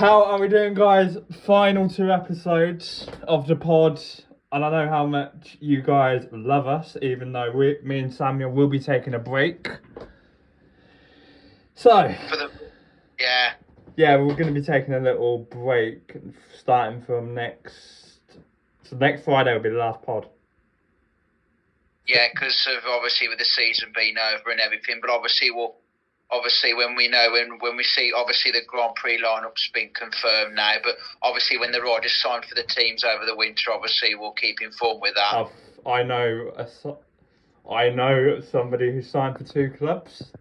How are we doing, guys? Final 2 episodes of the pod, and I know how much you guys love us, even though me and Samuel will be taking a break. So, yeah, we're going to be taking a little break, starting from next Friday will be the last pod. Yeah, because of obviously with the season being over and everything, but obviously when we see obviously the Grand Prix lineup's been confirmed now, but obviously when the riders sign for the teams over the winter, obviously we'll keep informed with that. I know somebody who signed for 2 clubs.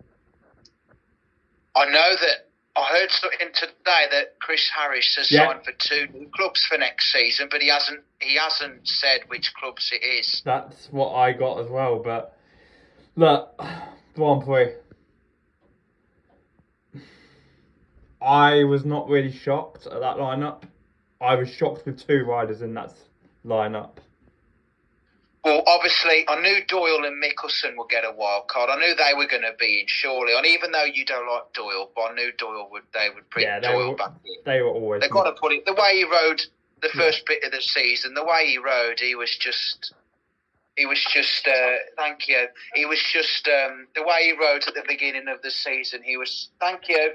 I know that I heard something today that Chris Harris has signed for 2 new clubs for next season, but he hasn't said which clubs it is. That's what I got as well, but look, Grand Prix. I was not really shocked at that lineup. I was shocked with 2 riders in that lineup. Well, obviously, I knew Doyle and Mickelson would get a wild card. I knew they were going to be in, surely. And even though you don't like Doyle, but I knew they would bring Doyle back in. They were always. They've got to put it. The way he rode the first bit of the season, the way he rode, he was just. Thank you. He was just the way he rode at the beginning of the season. He was. Thank you.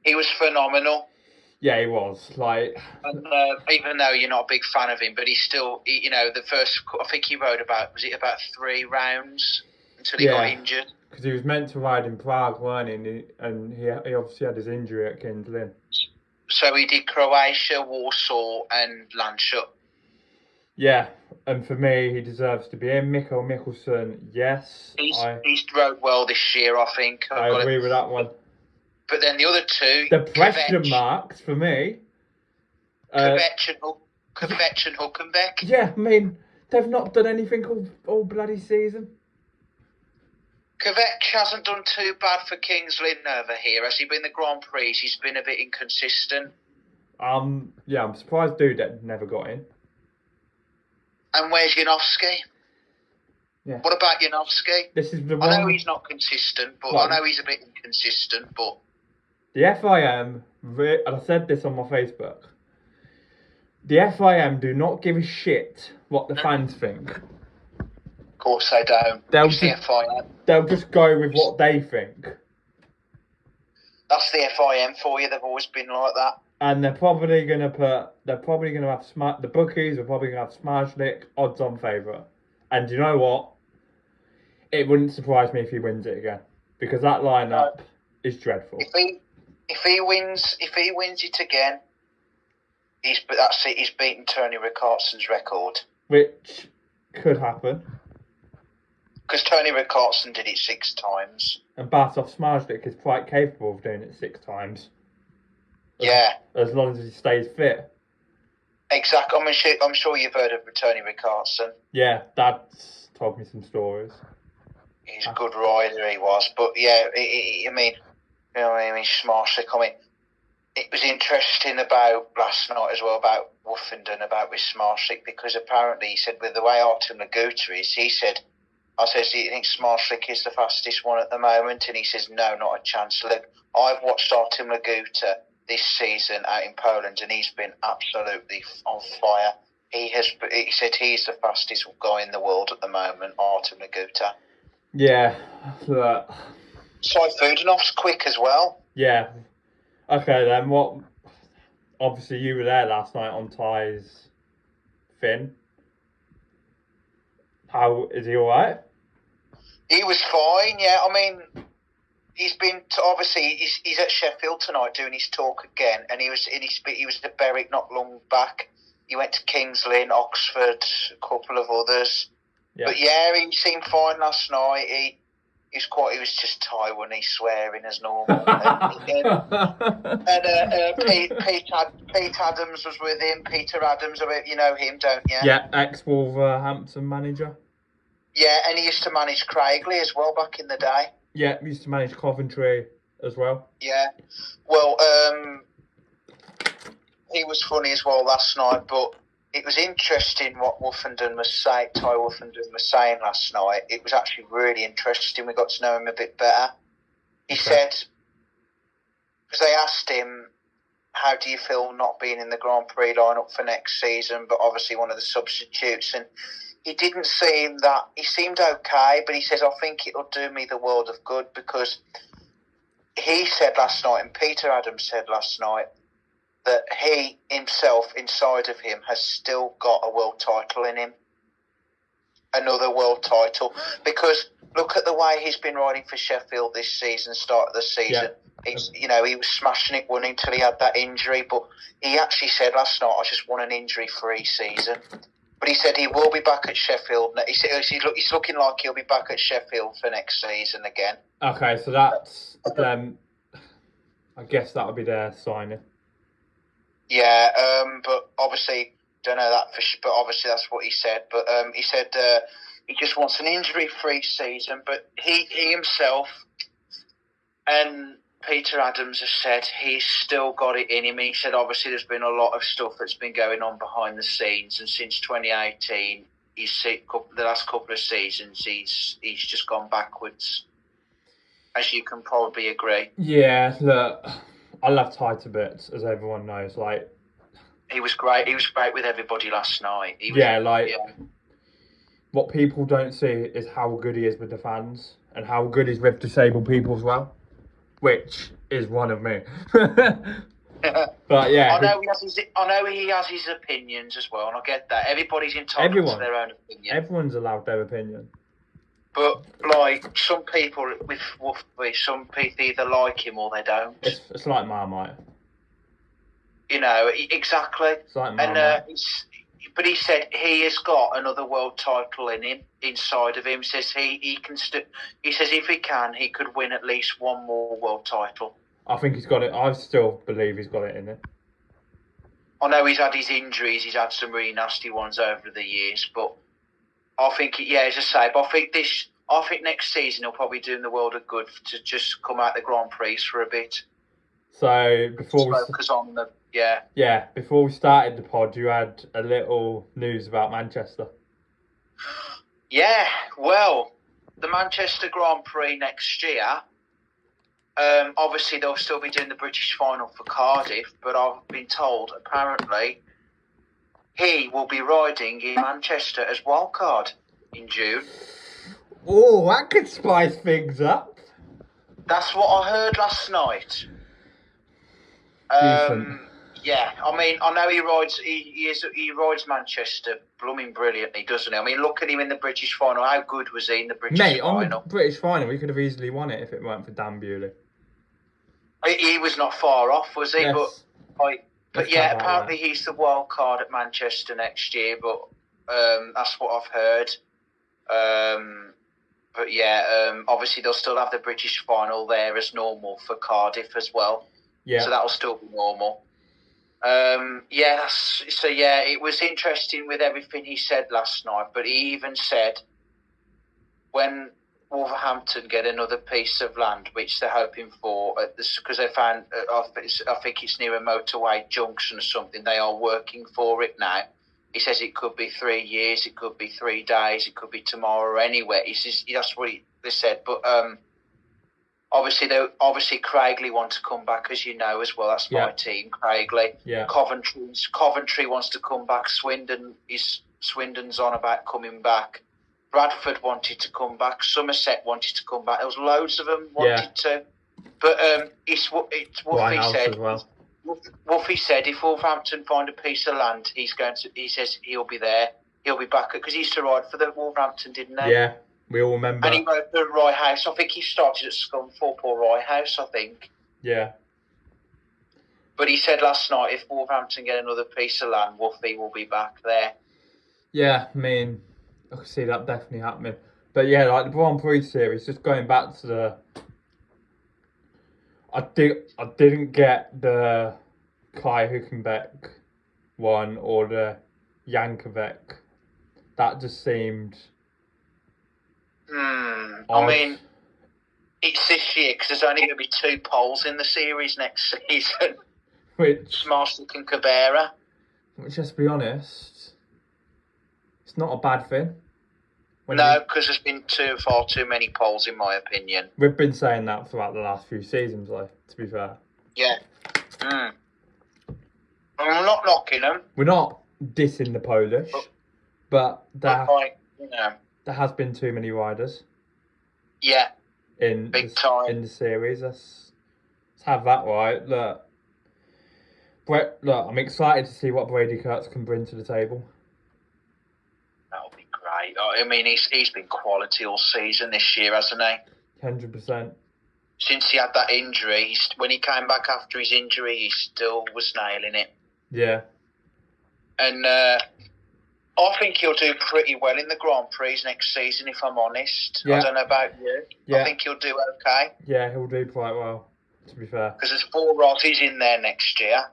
He was phenomenal. Yeah, he was. And, even though you're not a big fan of him, but he's still, the first, I think he rode about 3 rounds until he got injured. Because he was meant to ride in Prague, weren't he? And he obviously had his injury at Kings Lynn. So he did Croatia, Warsaw and Landshut. Yeah, and for me, he deserves to be in. Mickelson, yes. He's rode well this year, I think. I agree with that one. But then the other 2... The question marks for me... Kveč and Hülkenberg. Yeah, I mean, they've not done anything all bloody season. Kveč hasn't done too bad for Kings Lynn over here. Has he been the Grand Prix? He's been a bit inconsistent. Yeah, I'm surprised Dudek never got in. And where's Janowski? Yeah. What about Janowski? This is the one... I know he's not consistent, but I know he's a bit inconsistent, but... The FIM, and I said this on my Facebook, the FIM do not give a shit what the fans think. Of course they don't. They'll just go with what they think. That's the FIM for you. They've always been like that. And the bookies are probably going to have Smarslik odds-on favourite. And you know what? It wouldn't surprise me if he wins it again, because that lineup is dreadful. If he wins it again, he's beaten Tony Rickardson's record, which could happen. Because Tony Rickardsson did it 6 times, and Bartosz Smarslik is quite capable of doing it 6 times. As long as he stays fit. Exactly. I'm sure you've heard of Tony Rickardsson. Yeah, Dad's told me some stories. He's a good rider, he was. But yeah, Smarslik. It was interesting about last night as well, about Woofenden, about with Smarslik, because apparently he said with the way Artem Laguta is, I said, do you think Smarslik is the fastest one at the moment? And he says, no, not a chance. Look, I've watched Artem Laguta this season out in Poland, and he's been absolutely on fire. He said he's the fastest guy in the world at the moment, Artem Laguta. Yeah. Sayfutdinov's quick as well. Yeah. Okay, then what? Obviously, you were there last night on Ty's Finn. How is he? All right? He was fine. Yeah, I mean, he's been obviously he's at Sheffield tonight doing his talk again, and he was at Berwick not long back. He went to Kings Lynn, Oxford, a couple of others. Yeah. But yeah, he seemed fine last night. He was just tired when he's swearing as normal. Pete Adams was with him. Peter Adams, you know him, don't you? Yeah, ex-Wolverhampton manager. Yeah, and he used to manage Craigley as well back in the day. Yeah, he used to manage Coventry as well. Yeah. Well, he was funny as well last night, but it was interesting what Ty Woofenden was saying last night. It was actually really interesting. We got to know him a bit better. He said, because they asked him how do you feel not being in the Grand Prix lineup for next season, but obviously one of the substitutes? And he didn't seem that, he seemed okay, but he says, I think it'll do me the world of good, because he said last night, and Peter Adams said last night, that he himself, inside of him, has still got a world title in him. Another world title. Because look at the way he's been riding for Sheffield this season, start of the season. Yeah. He was smashing it, winning until he had that injury. But he actually said last night, I just want an injury-free season. But he said he will be back at Sheffield. He said he's looking like he'll be back at Sheffield for next season again. Okay, so that's them. I guess that would be their signing. Yeah, but obviously, don't know that but obviously that's what he said. But he said he just wants an injury-free season. But he himself and Peter Adams has said he's still got it in him. He said obviously there's been a lot of stuff that's been going on behind the scenes, and since 2018, the last couple of seasons, he's just gone backwards, as you can probably agree. Yeah, look, I love Ty to bits, as everyone knows. Like, he was great. He was great with everybody last night. What people don't see is how good he is with the fans and how good he's with disabled people as well, which is one of me. But yeah, I know he has his opinions as well, and I get that. Everybody's entitled to their own opinion. Everyone's allowed their opinion. But like some people with Wolfie, some people either like him or they don't. It's like Marmite. Exactly. It's like Marmite. But he said he has got another world title in him, inside of him. Says he can. He says if he can, he could win at least one more world title. I think he's got it. I still believe he's got it in it. I know he's had his injuries. He's had some really nasty ones over the years, but I think, as I say, but I think next season he'll probably do him the world of good to just come out the Grand Prix for a bit. So before we focus on the before we started the pod, you had a little news about Manchester. Yeah, well, the Manchester Grand Prix next year. Obviously, they'll still be doing the British final for Cardiff, but I've been told apparently he will be riding in Manchester as wildcard in June. Oh, that could spice things up. That's what I heard last night. Yeah, I mean, I know he rides. He rides Manchester blooming brilliantly, doesn't he? I mean, look at him in the British final. How good was he in the British final? Mate, on the British final, he could have easily won it if it weren't for Dan Bewley. He was not far off, was he? Yes. But yeah, apparently he's the wild card at Manchester next year. But that's what I've heard. But yeah, obviously they'll still have the British final there as normal for Cardiff as well. Yeah. So that'll still be normal. It was interesting with everything he said last night, but he even said when Wolverhampton get another piece of land, which they're hoping for, because they found, I think it's near a motorway junction or something, they are working for it now. He says it could be 3 years, it could be 3 days, it could be tomorrow or anywhere. He says that's what they said, but obviously Craigley want to come back, as you know as well. That's my team, Craigley. Yeah. Coventry wants to come back. Swindon's on about coming back. Bradford wanted to come back. Somerset wanted to come back. There was loads of them wanted to. But it's Wolfie said. Well. Wolfie said if Wolverhampton find a piece of land, he says he'll be there. He'll be back because he used to ride for the Wolverhampton, didn't he? Yeah. We all remember. And he rode for Rye House. I think he started at Scunthorpe or Rye House, I think. Yeah. But he said last night, if Wolverhampton get another piece of land, Wolfie will be back there. Yeah, I mean, I can see that definitely happening. But yeah, like the Grand Prix series, just going back to the... I didn't get the Kai Hülkenberg one or the Jankovic. That just seemed... I mean, it's this year because there's only going to be 2 poles in the series next season. Which, Marslick and Cabrera. Which, let's be honest, it's not a bad thing. No, because there's been far too many poles, in my opinion. We've been saying that throughout the last few seasons, though, to be fair. Yeah. I'm not knocking them. We're not dissing the Polish, but But like, you know, there has been too many riders yeah, in big time. in the series. Let's have that right. Look, I'm excited to see what Brady Kurtz can bring to the table. That'll be great. I mean, he's been quality all season this year, hasn't he? 100%. Since he had that injury, when he came back after his injury, he still was nailing it. Yeah. And I think he'll do pretty well in the Grand Prix next season, if I'm honest. Yeah. I don't know about you. Yeah. I think he'll do okay. Yeah, he'll do quite well, to be fair. Because there's 4 Aussies in there next year.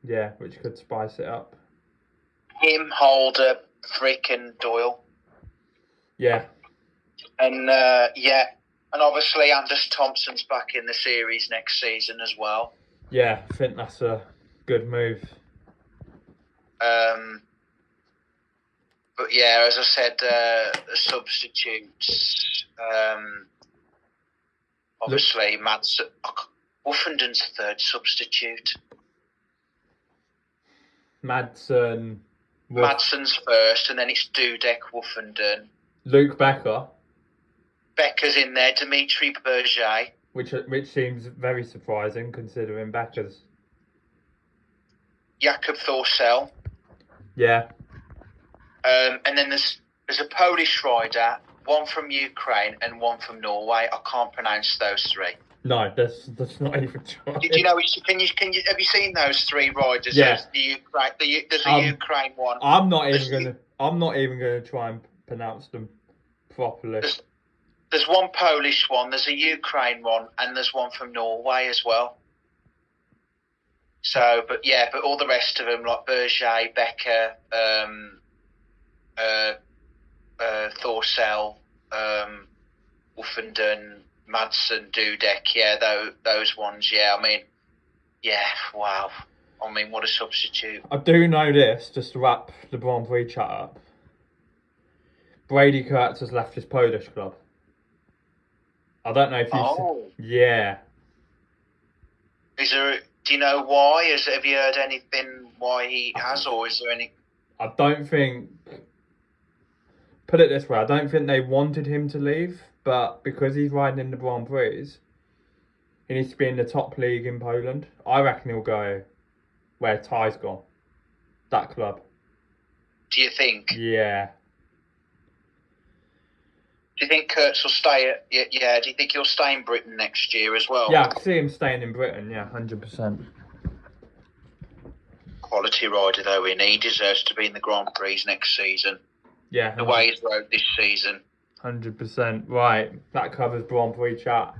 Yeah, which could spice it up. Him, Holder, Frick and Doyle. Yeah. And, and obviously Anders Thompson's back in the series next season as well. Yeah, I think that's a good move. But yeah, as I said, the substitutes, obviously Madsen, Woofenden's third substitute. Madsen's first, and then it's Dudek, Woofenden. Luke Becker. Becker's in there, Dimitri Berger. Which seems very surprising considering Becker's. Jakob Thorsell. Yeah. And then there's a Polish rider, one from Ukraine and one from Norway. I can't pronounce those 3. No, that's not even trying. Did you know? Can you have you seen those 3 riders? Yeah. There's a Ukraine one. I'm not even gonna try and pronounce them properly. There's one Polish one, there's a Ukraine one, and there's one from Norway as well. So, but all the rest of them, like Berger, Becker, Thorsell, Woofenden, Madsen, Dudek, those ones, I mean, wow. I mean, what a substitute. I do know this, just to wrap the Grand Prix chat up. Brady Kurtz has left his Polish club. I don't know if you... Yeah. Do you know why? Have you heard anything why he has, or is there any... I don't think... Put it this way, I don't think they wanted him to leave, but because he's riding in the Grand Prix, he needs to be in the top league in Poland. I reckon he'll go where Ty's gone. That club. Do you think? Yeah. Do you think Kurtz will stay do you think he'll stay in Britain next year as well? Yeah, I can see him staying in Britain, 100%. Quality rider though, he deserves to be in the Grand Prix next season. Yeah. The way he's rode this season. 100%. Right, that covers Grand Prix chat.